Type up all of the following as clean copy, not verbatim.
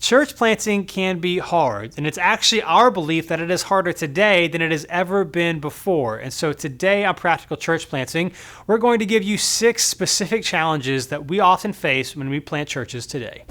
church planting can be hard, and it's actually our belief that it is harder today than it has ever been before. And so today on Practical Church Planting, we're going to give you 6 specific challenges that we often face when we plant churches today.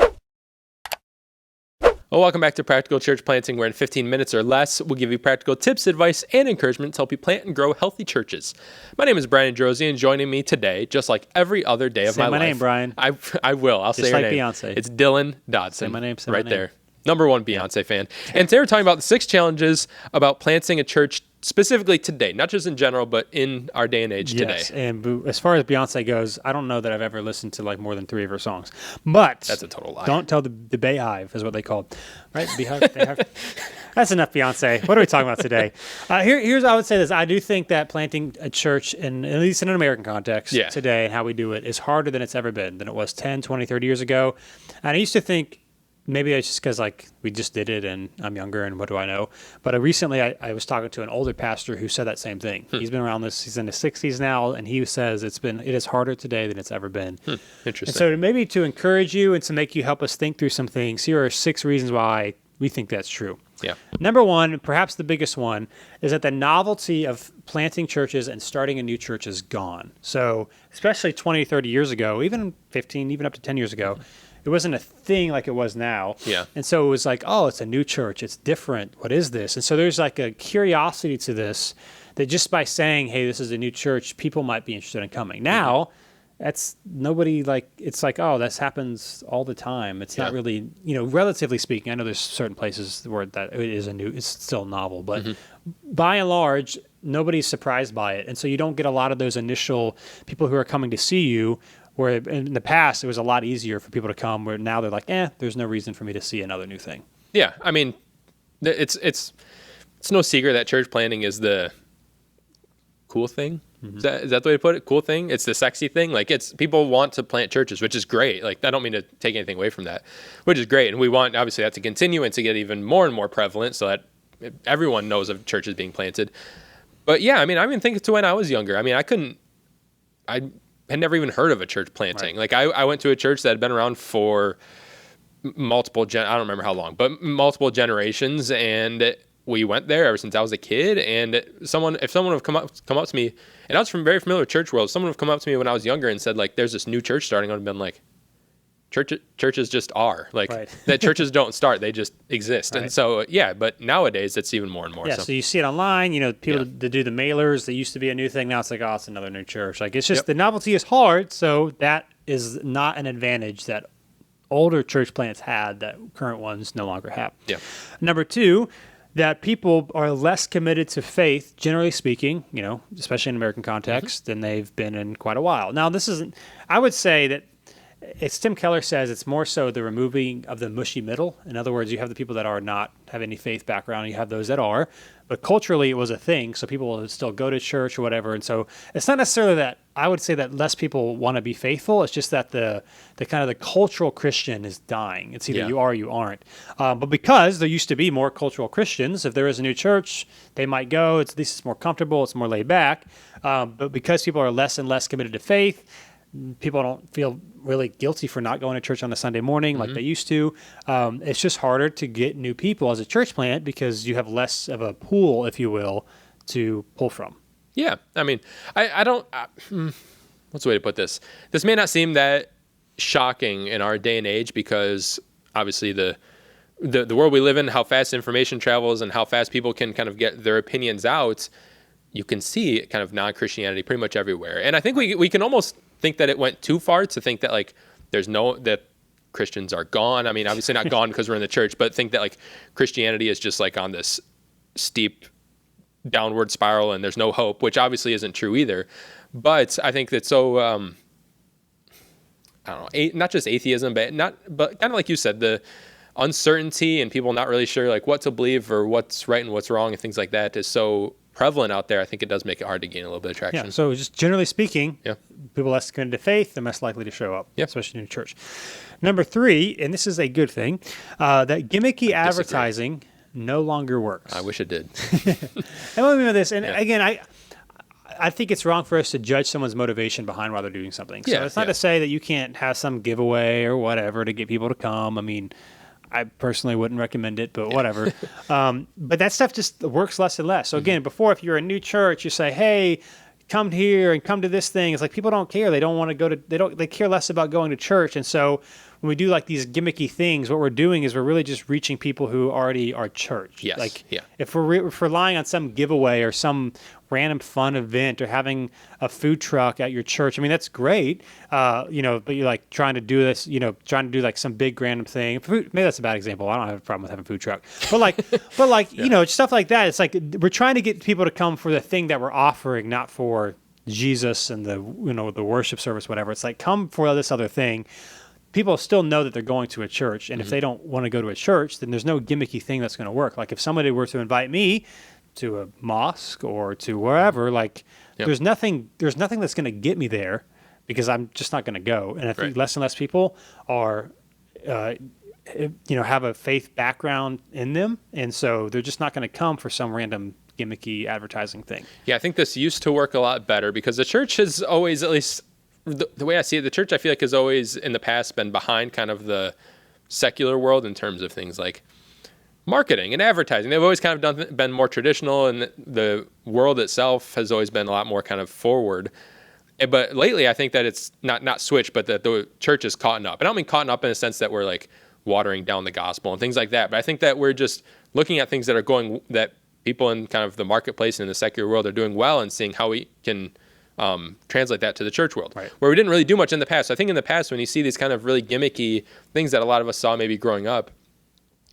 Well, welcome back to Practical Church Planting, where in 15 minutes or less, we'll give you practical tips, advice, and encouragement to help you plant and grow healthy churches. My name is Brian Drozy, and joining me today, just like every other day of my life. Say my name, Brian. I will. I'll say your name. Just like Beyonce. It's Dylan Dodson. Say my name. Right there. Number 1 Beyonce fan. And today we're talking about the 6 challenges about planting a church specifically today, not just in general, but in our day and age today. Yes, and as far as Beyonce goes, I don't know that I've ever listened to like more than 3 of her songs. But that's a total lie. Don't tell the Bayhive is what they called, right? Bayhive. That's enough, Beyonce. What are we talking about today? Here's I would say this. I do think that planting a church, at least in an American context, today and how we do it is harder than it's ever been, than it was 10, 20, 30 years ago. And I used to think, maybe it's just because like we just did it and I'm younger and what do I know? But recently I was talking to an older pastor who said that same thing. He's been around this, he's in his 60s now, and he says it is harder today than it's ever been. Interesting. And so maybe to encourage you and to make you help us think through some things, here are 6 reasons why we think that's true. Yeah. Number 1, perhaps the biggest one, is that the novelty of planting churches and starting a new church is gone. So especially 20, 30 years ago, even 15, even up to 10 years ago, it wasn't a thing like it was now. Yeah. And so it was like, oh, it's a new church. It's different. What is this? And so there's like a curiosity to this that just by saying, hey, this is a new church, people might be interested in coming. Now, that's nobody like, it's like, oh, this happens all the time. It's not really, relatively speaking, I know there's certain places where that it is it's still novel, but by and large, nobody's surprised by it. And so you don't get a lot of those initial people who are coming to see you, where in the past, it was a lot easier for people to come, where now they're like, there's no reason for me to see another new thing. Yeah, I mean, it's no secret that church planting is the cool thing. Is that the way to put it? Cool thing? It's the sexy thing. Like, people want to plant churches, which is great. Like, I don't mean to take anything away from that, which is great. And we want, obviously, that to continue and to get even more and more prevalent so that everyone knows of churches being planted. But yeah, I mean, I even think to when I was younger. I mean, I had never even heard of a church planting. Right. Like I went to a church that had been around for multiple I don't remember how long, but multiple generations, and we went there ever since I was a kid. And if someone would have come up to me, and I was very familiar with church world, someone would have come up to me when I was younger and said like, there's this new church starting, I would have been like, churches just are like that. Churches don't start, they just exist. And so but nowadays it's even more and more. So you see it online, people that do the mailers, that used to be a new thing, now it's like, oh, it's another new church. Like, it's just the novelty is hard, so that is not an advantage that older church plants had that current ones no longer have. Number 2, that people are less committed to faith, generally speaking, especially in American context, than they've been in quite a while. Now, I would say that, as Tim Keller says, it's more so the removing of the mushy middle. In other words, you have the people that are not have any faith background, and you have those that are. But culturally, it was a thing, so people will still go to church or whatever. And so it's not necessarily that I would say that less people want to be faithful. It's just that the kind of the cultural Christian is dying. It's either you are or you aren't. But because there used to be more cultural Christians, if there is a new church, they might go. At least it's more comfortable. It's more laid back. But because people are less and less committed to faith, people don't feel really guilty for not going to church on a Sunday morning like they used to. It's just harder to get new people as a church plant because you have less of a pool, if you will, to pull from. Yeah. I mean, I don't, what's the way to put this? This may not seem that shocking in our day and age because obviously the world we live in, how fast information travels and how fast people can kind of get their opinions out, you can see kind of non-Christianity pretty much everywhere. And I think we can almost think that it went too far to think that like that Christians are gone. I mean, obviously not gone because we're in the church, but think that like Christianity is just like on this steep downward spiral and there's no hope, which obviously isn't true either. But I think that so I don't know, not just atheism, but kind of like you said, the uncertainty and people not really sure like what to believe or what's right and what's wrong and things like that is so prevalent out there. I think it does make it hard to gain a little bit of traction. Yeah, so just generally speaking, people less committed to faith, they're less likely to show up, especially in a church. Number 3, and this is a good thing, that gimmicky advertising no longer works. I wish it did. And let me know this, and again, I think it's wrong for us to judge someone's motivation behind why they're doing something. So it's not to say that you can't have some giveaway or whatever to get people to come. I mean, I personally wouldn't recommend it, but whatever. But that stuff just works less and less. So again, before, if you're a new church, you say, hey, come here and come to this thing. It's like people don't care. They don't want to go to, they care less about going to church. And so when we do like these gimmicky things, what we're doing is we're really just reaching people who already are church. Yes. Like Yeah. if if we're relying on some giveaway or some random fun event or having a food truck at your church, I mean, that's great. But you're like trying to do this, trying to do like some big random thing. Maybe that's a bad example. I don't have a problem with having a food truck, but like, yeah. Stuff like that. It's like, we're trying to get people to come for the thing that we're offering, not for Jesus and the worship service, whatever. It's like, come for this other thing. People still know that they're going to a church, and if they don't want to go to a church, then there's no gimmicky thing that's going to work. Like if somebody were to invite me to a mosque or to wherever, like there's nothing that's going to get me there because I'm just not going to go. And I think less and less people are, have a faith background in them, and so they're just not going to come for some random gimmicky advertising thing. Yeah, I think this used to work a lot better because the church has always, at least the way I see it, the church I feel like has always in the past been behind kind of the secular world in terms of things like marketing and advertising. They've always kind of been more traditional, and the world itself has always been a lot more kind of forward. But lately, I think that it's not switched, but that the church is caught up. And I don't mean caught up in a sense that we're like watering down the gospel and things like that. But I think that we're just looking at things that people in kind of the marketplace and in the secular world are doing well, and seeing how we can translate that to the church world, where we didn't really do much in the past. So I think in the past, when you see these kind of really gimmicky things that a lot of us saw maybe growing up,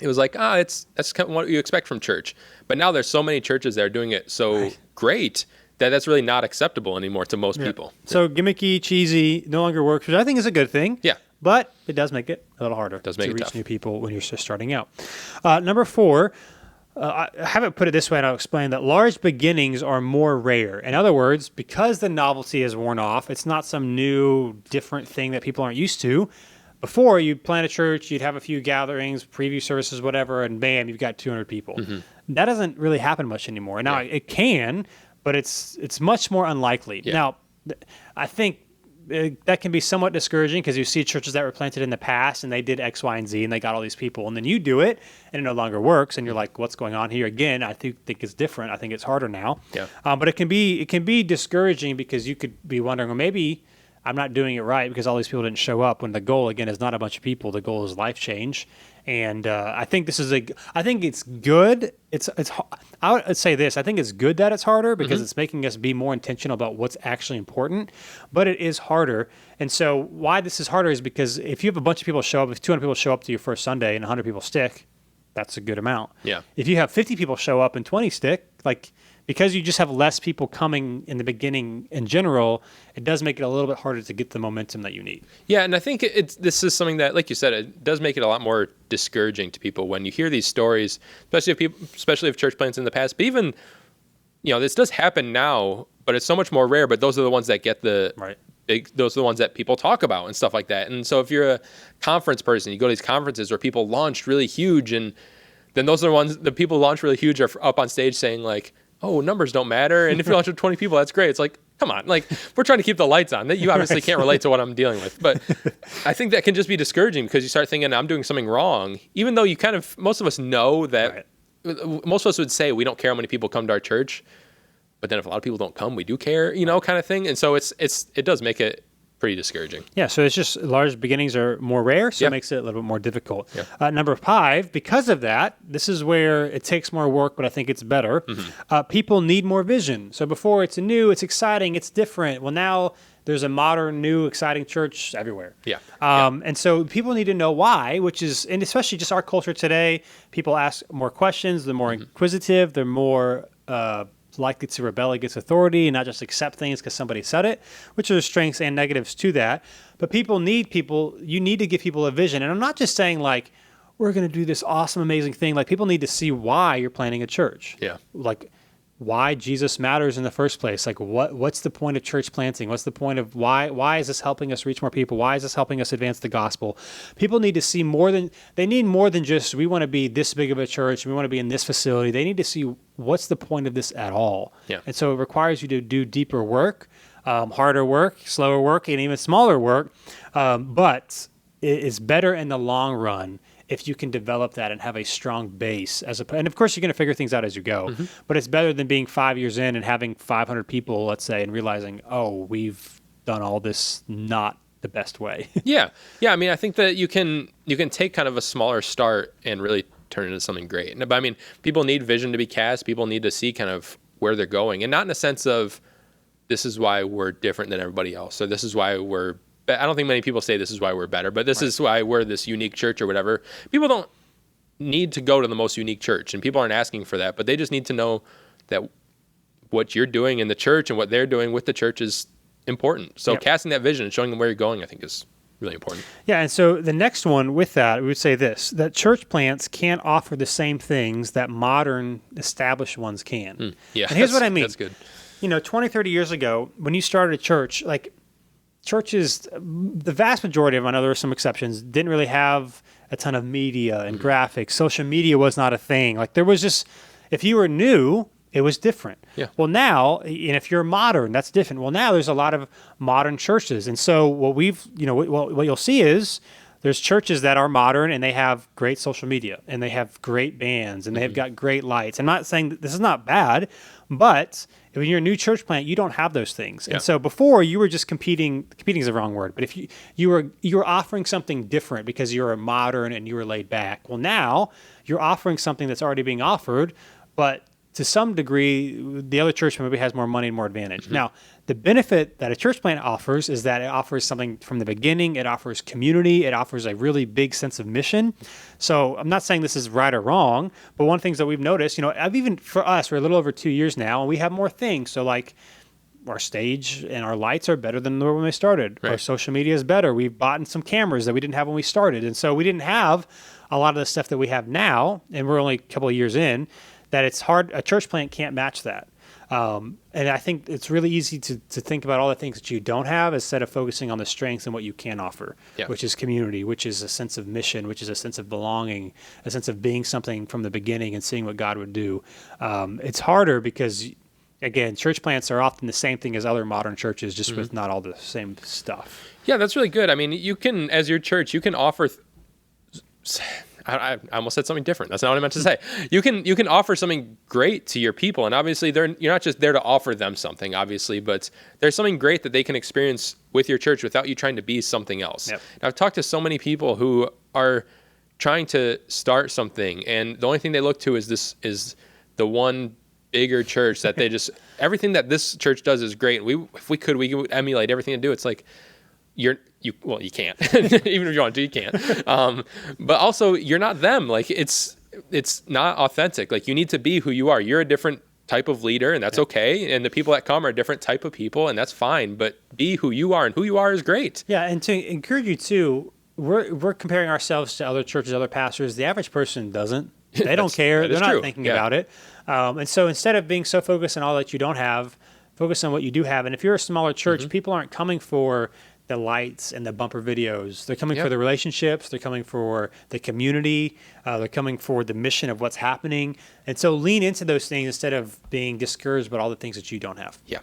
it was like, that's kind of what you expect from church. But now there's so many churches that are doing it so great that that's really not acceptable anymore to most people. So gimmicky, cheesy, no longer works, which I think is a good thing. Yeah. But it does make it a little harder to reach tough. new people when you're just starting out. Number 4, I haven't put it this way, and I'll explain that large beginnings are more rare. In other words, because the novelty has worn off, it's not some new, different thing that people aren't used to. Before, you'd plant a church, you'd have a few gatherings, preview services, whatever, and bam, you've got 200 people. That doesn't really happen much anymore. Now, it can, but it's much more unlikely. Yeah. Now, I think that can be somewhat discouraging because you see churches that were planted in the past and they did X, Y, and Z and they got all these people, and then you do it and it no longer works, and you're like, what's going on here? Again, I think it's different. I think it's harder now. Yeah. But it can be discouraging because you could be wondering, well, maybe I'm not doing it right because all these people didn't show up, when the goal, again, is not a bunch of people. The goal is life change. And I think I think it's good. I would say this. I think it's good that it's harder because it's making us be more intentional about what's actually important, but it is harder. And so why this is harder is because if you have a bunch of people show up, if 200 people show up to your first Sunday and 100 people stick, that's a good amount. Yeah. If you have 50 people show up and 20 stick, because you just have less people coming in the beginning in general, it does make it a little bit harder to get the momentum that you need. Yeah, and I think this is something that, like you said, it does make it a lot more discouraging to people when you hear these stories, especially of church plants in the past. But even, this does happen now, but it's so much more rare. But those are the ones that get the those are the ones that people talk about and stuff like that. And so if you're a conference person, you go to these conferences where people launched really huge, and then those are the people who launch really huge are up on stage saying like, oh, numbers don't matter. And if you launch with 20 people, that's great. It's like, come on. Like, we're trying to keep the lights on. You obviously can't relate to what I'm dealing with. But I think that can just be discouraging because you start thinking I'm doing something wrong, even though you most of us know that, most of us would say we don't care how many people come to our church. But then if a lot of people don't come, we do care, kind of thing. And so it does make it pretty discouraging. Yeah, so it's just large beginnings are more rare, so it makes it a little bit more difficult. Number 5, because of that, this is where it takes more work, but I think it's better. People need more vision. So before, it's new, it's exciting, it's different. Well, now there's a modern, new, exciting church everywhere. And so people need to know why, and especially just our culture today, people ask more questions, they're more inquisitive, they're more likely to rebel against authority and not just accept things because somebody said it, which are strengths and negatives to that. But you need to give people a vision. And I'm not just saying like, we're going to do this awesome, amazing thing. Like, people need to see why you're planting a church. Like, why Jesus matters in the first place. Like, what's the point of church planting? What's the point of why is this helping us reach more people? Why is this helping us advance the gospel? People need to see more than just, we want to be this big of a church and we want to be in this facility. They need to see what's the point of this at all. And so it requires you to do deeper work, harder work, slower work, and even smaller work. But it is better in the long run if you can develop that and have a strong base. And of course, you're going to figure things out as you go, but it's better than being 5 years in and having 500 people, let's say, and realizing, oh, we've done all this not the best way. Yeah. I mean, I think that you can take kind of a smaller start and really turn it into something great. But I mean, people need vision to be cast. People need to see kind of where they're going, and not in a sense of this is why we're different than everybody else, or this is why we're. I don't think many people say this is why we're better, but this is why we're this unique church or whatever. People don't need to go to the most unique church, and people aren't asking for that, but they just need to know that what you're doing in the church and what they're doing with the church is important. So casting that vision and showing them where you're going, I think, is really important. Yeah, and so the next one with that, we would say this, that church plants can't offer the same things that modern established ones can. Yeah, and here's what I mean. That's good. 20, 30 years ago, when you started a church, like churches, the vast majority of them, I know there were some exceptions, didn't really have a ton of media and graphics. Social media was not a thing. Like there was just, if you were new, it was different. Yeah. Well, now, and if you're modern, that's different. Well, now there's a lot of modern churches. And so what what you'll see is there's churches that are modern and they have great social media and they have great bands and they've got great lights. I'm not saying that this is not bad, but when you're a new church plant, you don't have those things. Yeah. And so before you were just competing is the wrong word, but if you were offering something different because you were modern and you were laid back. Well, now you're offering something that's already being offered, but to some degree, the other church maybe has more money and more advantage. Now, the benefit that a church plant offers is that it offers something from the beginning. It offers community. It offers a really big sense of mission. So I'm not saying this is right or wrong, but one of the things that we've noticed, for us, we're a little over 2 years now, and we have more things. So like our stage and our lights are better than they were when we started. Right. Our social media is better. We've bought some cameras that we didn't have when we started. And so we didn't have a lot of the stuff that we have now, and we're only a couple of years in, that it's hard, a church plant can't match that. And I think it's really easy to think about all the things that you don't have instead of focusing on the strengths and what you can offer, which is community, which is a sense of mission, which is a sense of belonging, a sense of being something from the beginning and seeing what God would do. It's harder because, again, church plants are often the same thing as other modern churches, just with not all the same stuff. Yeah, that's really good. I mean, you can, as your church, you can offer... I almost said something different. That's not what I meant to say. You can offer something great to your people, and obviously you're not just there to offer them something, obviously, but there's something great that they can experience with your church without you trying to be something else. Yep. And I've talked to so many people who are trying to start something, and the only thing they look to is the one bigger church that they just everything that this church does is great. And if we could emulate everything to do. It's like you can't. Even if you want to, you can't. But also, you're not them. Like it's not authentic. Like you need to be who you are. You're a different type of leader, and that's okay. And the people that come are a different type of people, and that's fine. But be who you are, and who you are is great. Yeah, and to encourage you too, we're comparing ourselves to other churches, other pastors. The average person doesn't. They don't care. They're not thinking about it. And so instead of being so focused on all that you don't have, focus on what you do have. And if you're a smaller church, people aren't coming for the lights and the bumper videos. They're coming for the relationships. They're coming for the community. They're coming for the mission of what's happening. And so lean into those things instead of being discouraged about all the things that you don't have. Yeah.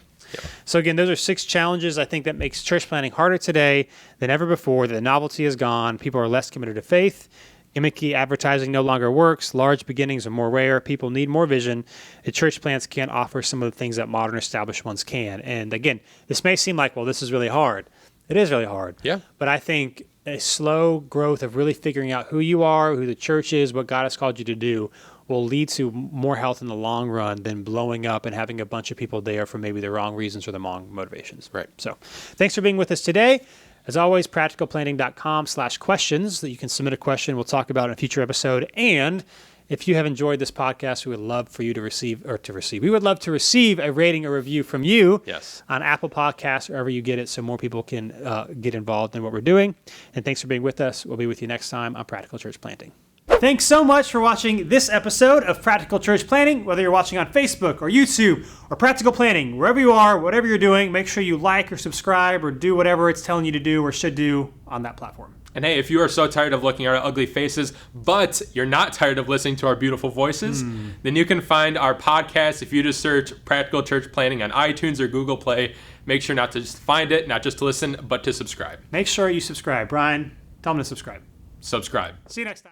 So again, those are 6 challenges I think that makes church planting harder today than ever before. The novelty is gone. People are less committed to faith. Gimmicky advertising no longer works. Large beginnings are more rare. People need more vision. And church plants can't offer some of the things that modern established ones can. And again, this may seem like, well, this is really hard. It is really hard. Yeah. But I think a slow growth of really figuring out who you are, who the church is, what God has called you to do will lead to more health in the long run than blowing up and having a bunch of people there for maybe the wrong reasons or the wrong motivations. Right. So thanks for being with us today. As always, practicalplanting.com/questions that you can submit a question. We'll talk about in a future episode. And if you have enjoyed this podcast, we would love for you to receive. We would love to receive a rating or review from you on Apple Podcasts, wherever you get it, so more people can get involved in what we're doing. And thanks for being with us. We'll be with you next time on Practical Church Planting. Thanks so much for watching this episode of Practical Church Planting. Whether you're watching on Facebook or YouTube or Practical Planting, wherever you are, whatever you're doing, make sure you like or subscribe or do whatever it's telling you to do or should do on that platform. And hey, if you are so tired of looking at our ugly faces, but you're not tired of listening to our beautiful voices, then you can find our podcast if you just search Practical Church Planting on iTunes or Google Play. Make sure not to just find it, not just to listen, but to subscribe. Make sure you subscribe. Brian, tell them to subscribe. Subscribe. See you next time.